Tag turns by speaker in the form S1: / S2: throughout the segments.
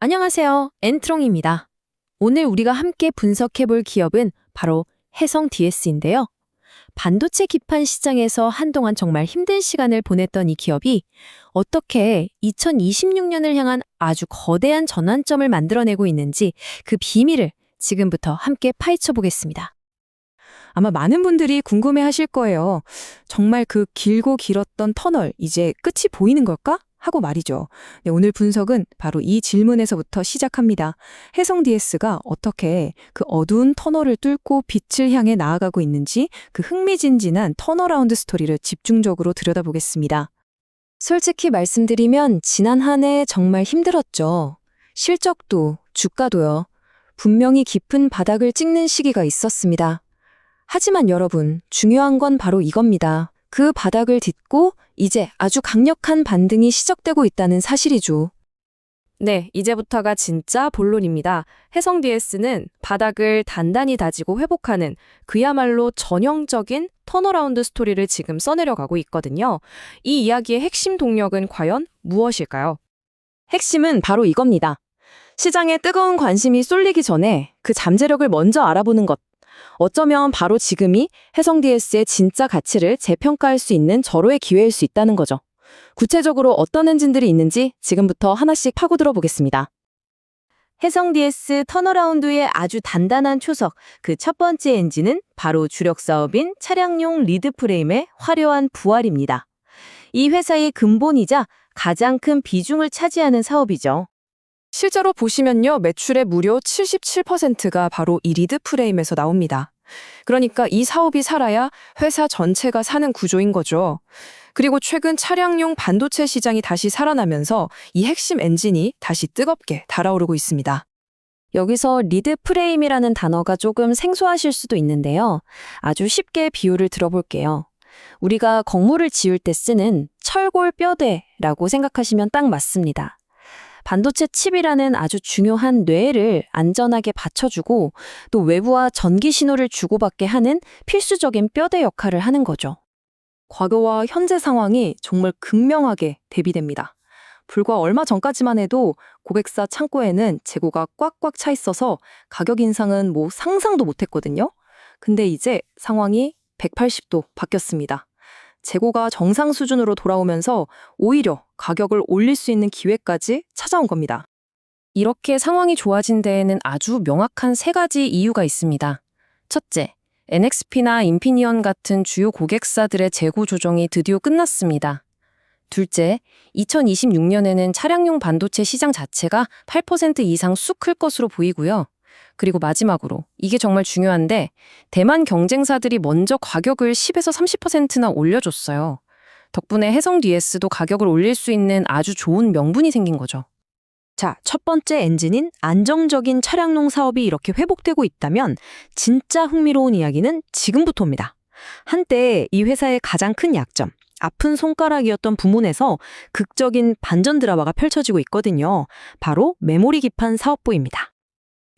S1: 안녕하세요. 엔트롱입니다. 오늘 우리가 함께 분석해볼 기업은 바로 해성 DS인데요. 반도체 기판 시장에서 한동안 정말 힘든 시간을 보냈던 이 기업이 어떻게 2026년을 향한 아주 거대한 전환점을 만들어내고 있는지 그 비밀을 지금부터 함께 파헤쳐 보겠습니다.
S2: 아마 많은 분들이 궁금해하실 거예요. 정말 그 길고 길었던 터널, 이제 끝이 보이는 걸까? 하고 말이죠. 네, 오늘 분석은 바로 이 질문에서부터 시작합니다. 해성 DS가 어떻게 그 어두운 터널을 뚫고 빛을 향해 나아가고 있는지 그 흥미진진한 턴어라운드 스토리를 집중적으로 들여다보겠습니다.
S1: 솔직히 말씀드리면 지난 한 해 정말 힘들었죠. 실적도, 주가도요. 분명히 깊은 바닥을 찍는 시기가 있었습니다. 하지만 여러분, 중요한 건 바로 이겁니다. 그 바닥을 딛고 이제 아주 강력한 반등이 시작되고 있다는 사실이죠. 네, 이제부터가 진짜 본론입니다. 해성 DS는 바닥을 단단히 다지고 회복하는 그야말로 전형적인 턴어라운드 스토리를 지금 써내려가고 있거든요. 이 이야기의 핵심 동력은 과연 무엇일까요? 핵심은 바로 이겁니다. 시장에 뜨거운 관심이 쏠리기 전에 그 잠재력을 먼저 알아보는 것. 어쩌면 바로 지금이 해성 DS의 진짜 가치를 재평가할 수 있는 절호의 기회일 수 있다는 거죠. 구체적으로 어떤 엔진들이 있는지 지금부터 하나씩 파고들어 보겠습니다. 해성 DS 턴어라운드의 아주 단단한 초석, 그 첫 번째 엔진은 바로 주력 사업인 차량용 리드 프레임의 화려한 부활입니다. 이 회사의 근본이자 가장 큰 비중을 차지하는 사업이죠.
S2: 실제로 보시면요, 매출의 무려 77%가 바로 이 리드 프레임에서 나옵니다. 그러니까 이 사업이 살아야 회사 전체가 사는 구조인 거죠. 그리고 최근 차량용 반도체 시장이 다시 살아나면서 이 핵심 엔진이 다시 뜨겁게 달아오르고 있습니다.
S1: 여기서 리드 프레임이라는 단어가 조금 생소하실 수도 있는데요. 아주 쉽게 비유를 들어볼게요. 우리가 건물을 지을 때 쓰는 철골 뼈대라고 생각하시면 딱 맞습니다. 반도체 칩이라는 아주 중요한 뇌를 안전하게 받쳐주고 또 외부와 전기 신호를 주고받게 하는 필수적인 뼈대 역할을 하는 거죠.
S2: 과거와 현재 상황이 정말 극명하게 대비됩니다. 불과 얼마 전까지만 해도 고객사 창고에는 재고가 꽉꽉 차 있어서 가격 인상은 상상도 못했거든요. 근데 이제 상황이 180도 바뀌었습니다. 재고가 정상 수준으로 돌아오면서 오히려 가격을 올릴 수 있는 기회까지 찾아온 겁니다.
S1: 이렇게 상황이 좋아진 데에는 아주 명확한 세 가지 이유가 있습니다. 첫째, NXP나 인피니언 같은 주요 고객사들의 재고 조정이 드디어 끝났습니다. 둘째, 2026년에는 차량용 반도체 시장 자체가 8% 이상 쑥 클 것으로 보이고요. 그리고 마지막으로, 이게 정말 중요한데 대만 경쟁사들이 먼저 가격을 10에서 30%나 올려줬어요. 덕분에 해성 DS도 가격을 올릴 수 있는 아주 좋은 명분이 생긴 거죠. 자, 첫 번째 엔진인 안정적인 차량용 사업이 이렇게 회복되고 있다면 진짜 흥미로운 이야기는 지금부터입니다. 한때 이 회사의 가장 큰 약점, 아픈 손가락이었던 부문에서 극적인 반전 드라마가 펼쳐지고 있거든요. 바로 메모리 기판 사업부입니다.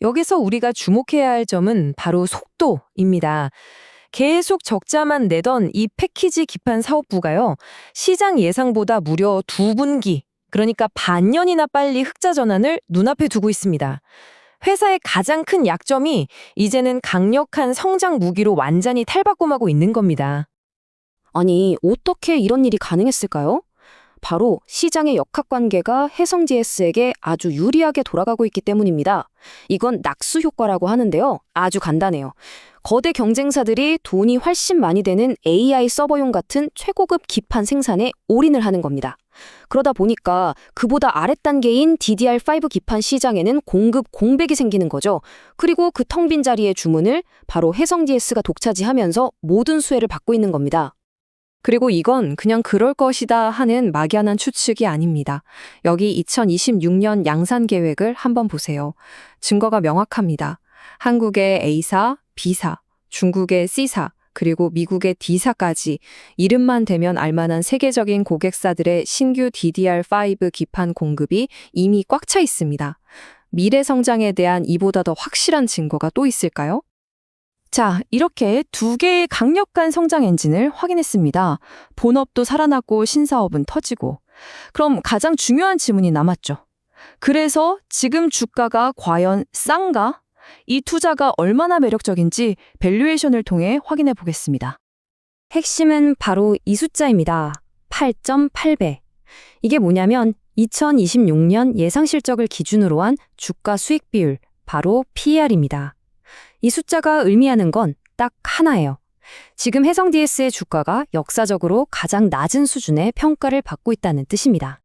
S1: 여기서 우리가 주목해야 할 점은 바로 속도입니다. 계속 적자만 내던 이 패키지 기판 사업부가요, 시장 예상보다 무려 2분기, 그러니까 반년이나 빨리 흑자 전환을 눈앞에 두고 있습니다. 회사의 가장 큰 약점이 이제는 강력한 성장 무기로 완전히 탈바꿈하고 있는 겁니다. 아니, 어떻게 이런 일이 가능했을까요? 바로 시장의 역학관계가 해성 DS에게 아주 유리하게 돌아가고 있기 때문입니다. 이건 낙수 효과라고 하는데요. 아주 간단해요. 거대 경쟁사들이 돈이 훨씬 많이 되는 AI 서버용 같은 최고급 기판 생산에 올인을 하는 겁니다. 그러다 보니까 그보다 아랫단계인 DDR5 기판 시장에는 공급 공백이 생기는 거죠. 그리고 그 텅 빈 자리의 주문을 바로 해성 DS가 독차지하면서 모든 수혜를 받고 있는 겁니다. 그리고 이건 그냥 그럴 것이다 하는 막연한 추측이 아닙니다. 여기 2026년 양산 계획을 한번 보세요. 증거가 명확합니다. 한국의 A사, B사, 중국의 C사, 그리고 미국의 D사까지 이름만 대면 알만한 세계적인 고객사들의 신규 DDR5 기판 공급이 이미 꽉 차 있습니다. 미래 성장에 대한 이보다 더 확실한 증거가 또 있을까요? 자, 이렇게 두 개의 강력한 성장 엔진을 확인했습니다. 본업도 살아나고 신사업은 터지고. 그럼 가장 중요한 질문이 남았죠.
S2: 그래서 지금 주가가 과연 싼가? 이 투자가 얼마나 매력적인지 밸류에이션을 통해 확인해 보겠습니다.
S3: 핵심은 바로 이 숫자입니다. 8.8배. 이게 뭐냐면 2026년 예상 실적을 기준으로 한 주가 수익 비율, 바로 PER입니다. 이 숫자가 의미하는 건 딱 하나예요. 지금 해성 DS의 주가가 역사적으로 가장 낮은 수준의 평가를 받고 있다는 뜻입니다.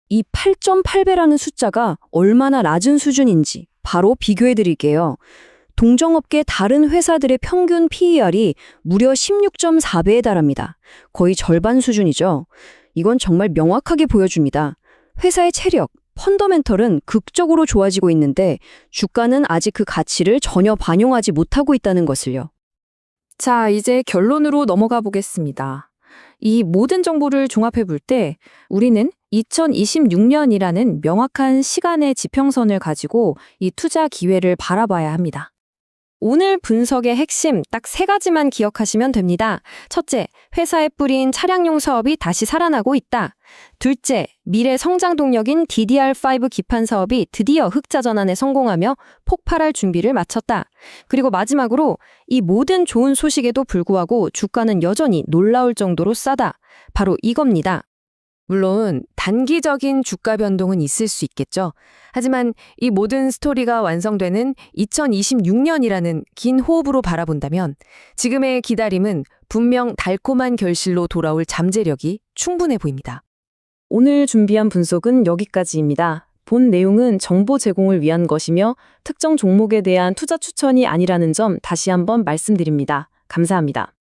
S3: 이 8.8배라는 숫자가 얼마나 낮은 수준인지 바로 비교해 드릴게요. 동종업계 다른 회사들의 평균 PER이 무려 16.4배에 달합니다. 거의 절반 수준이죠. 이건 정말 명확하게 보여줍니다. 회사의 체력, 펀더멘털은 극적으로 좋아지고 있는데 주가는 아직 그 가치를 전혀 반영하지 못하고 있다는 것을요.
S2: 자, 이제 결론으로 넘어가 보겠습니다. 이 모든 정보를 종합해 볼 때 우리는 2026년이라는 명확한 시간의 지평선을 가지고 이 투자 기회를 바라봐야 합니다. 오늘 분석의 핵심 딱 3가지만 기억하시면 됩니다. 첫째, 회사에 뿌린 차량용 사업이 다시 살아나고 있다. 둘째, 미래 성장 동력인 DDR5 기판 사업이 드디어 흑자 전환에 성공하며 폭발할 준비를 마쳤다. 그리고 마지막으로 이 모든 좋은 소식에도 불구하고 주가는 여전히 놀라울 정도로 싸다. 바로 이겁니다. 물론 단기적인 주가 변동은 있을 수 있겠죠. 하지만 이 모든 스토리가 완성되는 2026년이라는 긴 호흡으로 바라본다면 지금의 기다림은 분명 달콤한 결실로 돌아올 잠재력이 충분해 보입니다.
S3: 오늘 준비한 분석은 여기까지입니다. 본 내용은 정보 제공을 위한 것이며 특정 종목에 대한 투자 추천이 아니라는 점 다시 한번 말씀드립니다. 감사합니다.